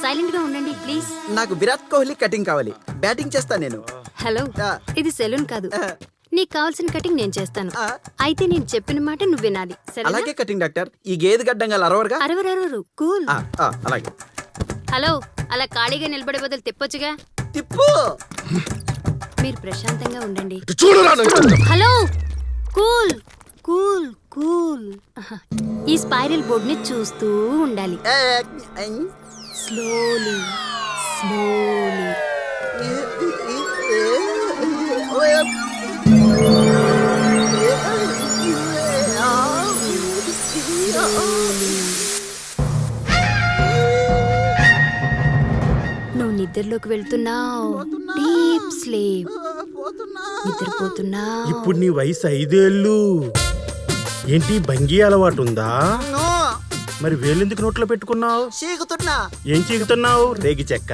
Silent గా ఉండండి please. నాకు విరాట్ కోహ్లీ కటింగ్ కావాలి, బ్యాటింగ్ చేస్తా నేను. హలో, ఇది సెలూన్ కాదు. నీకు కావాల్సిన కటింగ్ నేను చేస్తాను. అయితే నేను చెప్పిన మాట నువ్వు వినాలి. అలాగే కటింగ్ డాక్టర్. ఈ గేదె గడ్డం గల అరవరుగా. అరవరు కూల్. అలాగే. హలో, అలా ఖాళీగా నిలబడే బదులు తిప్పొచ్చుగా. తిప్పు. మీరు ప్రశాంతంగా ఉండండి. చూడరా. Hello, cool cool cool. ఈ స్పైరల్ బోర్డ్ ని చూస్తూ ఉండాలి. Slowly slowly. నువ్వు నిద్రలోకి వెళ్తున్నావు. Deep sleep. నిద్రపోతున్నావు. ఇప్పుడు నీ వయసు 5 ఏళ్ళు. ఏంటి భంగి అలవాటు ఉందా? మరి వేలెందుకు నోట్లో పెట్టుకున్నావు? చీకుతున్నా. ఏం చీకుతున్నావు? రేగి చెక్క,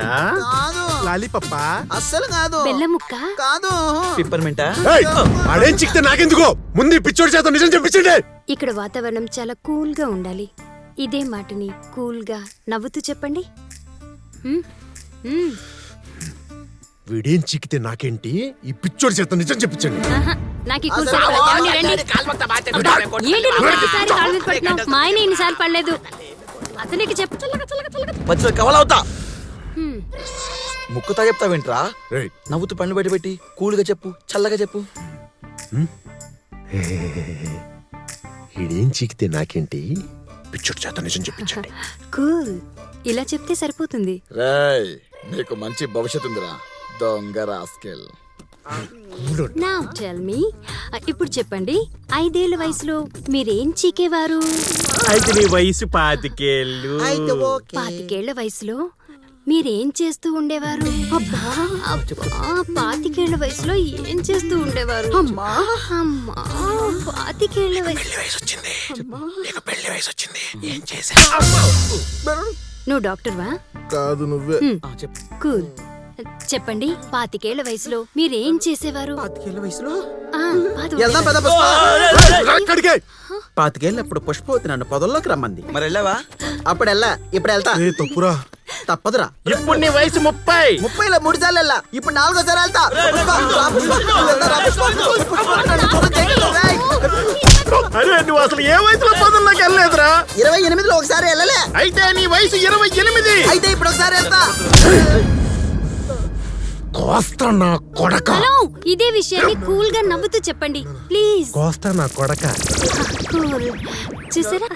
లాలీపప్ప, అస్సలు కాదు. బెల్లం ముక్క కాదు. పిప్పర్మెంటా? అడేం చిక్తే నాకెందుకో, ముందు పిచ్చోడి చేత నిజం చెప్పించండి. ఇక్కడ వాతావరణం చాలా కూల్ గా ఉండాలి. ఇదే మాటని కూల్ గా నవ్వుతూ చెప్పండి. వీడేం చిక్కితే నాకేంటి, ఈ పిచ్చోడి చేత నిజం చెప్పించండి. నాకు మా ఆయన ఎన్నిసార్లు పడలేదు. అతనికి చెప్పు. కవలవుతా. ముక్కుతా చెప్తావేంట్రా? నవ్వుతూ పండ్లు బయట పెట్టి కూల్గా చెప్పు, చల్లగా చెప్పు. వీడేం చిక్కితే నాకేంటి, పిచ్చోడి చేత నిజం చెప్పించండి. కూల్. ఇలా చెప్తే సరిపోతుంది. రేయ్, నీకు మంచి భవిష్యత్తు ఉందిరా దొంగ రాస్కెల్. Now tell me, ఇప్పుడు చెప్పండి, 5 ఏళ్ల వయసులో మీరేం చీకేవారు? అయితే నీ వయసు 25 ఏళ్ళు. 25 ఏళ్ల వయసులో మీరేం చేస్తూ ఉండేవారు? 25 ఏళ్ల వయసులో ఏం చేస్తూ ఉండేవారు? 25 ఏళ్ల వయసు వచ్చింది. ఏం చేసా? నువ్వు డాక్టర్వా? కాదు, నువ్వే. కూల్. చెప్పండి, 25 ఏళ్ల వయసులో మీరేం చేసేవారు? 25 వయసులో ఆ, 25 అప్పుడు పుష్పవతి నన్ను పొదల్లోకి రమ్మంది. మరి వెళ్ళావా? అప్పుడు వెళ్ళా, ఇప్పుడు వెళ్తా. తప్పురా. తప్పదురా. ఇప్పుడు నీ వయసు 30. 30లో 3 సార్లు వెళ్ళా, ఇప్పుడు 4వ సారి వెళ్తా. అరే, నువ్వు అసలు ఏ వయసులో పొదల్లోకి వెళ్ళలేదురా? 28లో ఒకసారి వెళ్ళలే. అయితే నీ వయసు 28. అయితే ఇప్పుడు ఒకసారి వెళ్తా. కోస్తా నా కొడక. హలో, ఇదే విషయాన్ని కూల్ గా నవ్వుతూ చెప్పండి ప్లీజ్. కోస్తా నా కొడక. కూల్. చూసారా?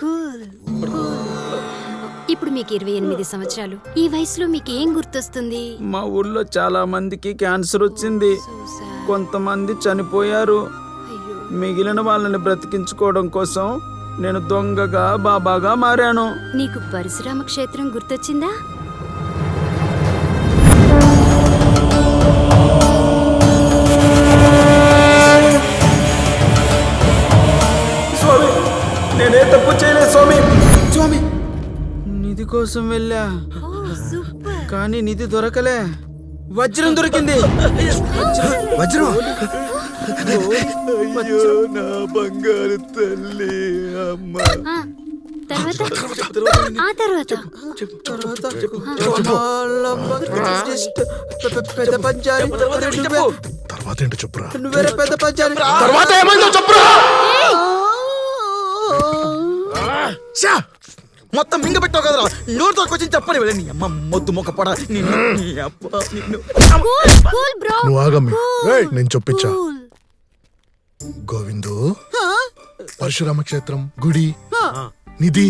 కూల్. ఇప్పుడు మీకు 28 సంవత్సరాలు. ఈ వయసులో మీకు ఏం గుర్తొస్తుంది? మా ఊర్లో చాలా మందికి క్యాన్సర్ వచ్చింది. కొంతమంది చనిపోయారు. మిగిలిన వాళ్ళని బ్రతికించుకోవడం కోసం నేను దొంగగా బాబాగా మారాను. నీకు పరశురామ క్షేత్రం గుర్తొచ్చిందా? స్వామి, నేనే తప్పు చేయలేదు స్వామి. స్వామి, నిధి కోసం వెళ్ళా, కానీ నిధి దొరకలే. వజ్రం దొరికింది. వజ్రం. నా బంగారు తల్లి అమ్మ. తర్వాత పెద్ద పంచారి. తర్వాత ఏంటో చెప్పురా. నువ్వేరే పెద్ద పంచారి. తర్వాత ఏమైందో చెప్పురా. మొత్తం మింగ పెట్టావు కదరా, నోటితో కొంచెం చెప్పని వెళ్ళి. నీ అమ్మ మొద్దు మొక్క పడ. నువ్వు ఆగమ్మి, నేను చొప్పించా. గోవిందు, పరశురామ క్షేత్రం, గుడి, నిధి,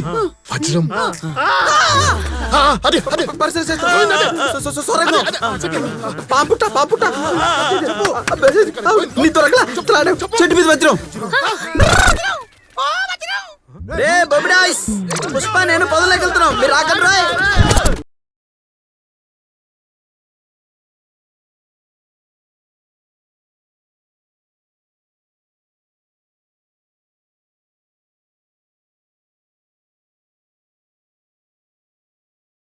వజ్రం. పాపుట నీ దొరకలా. చెట్టు మీద వజ్రం. పుష్ప నేను పొదలోకి వెళ్తున్నాం, మీరు ఆగండి రాయ్.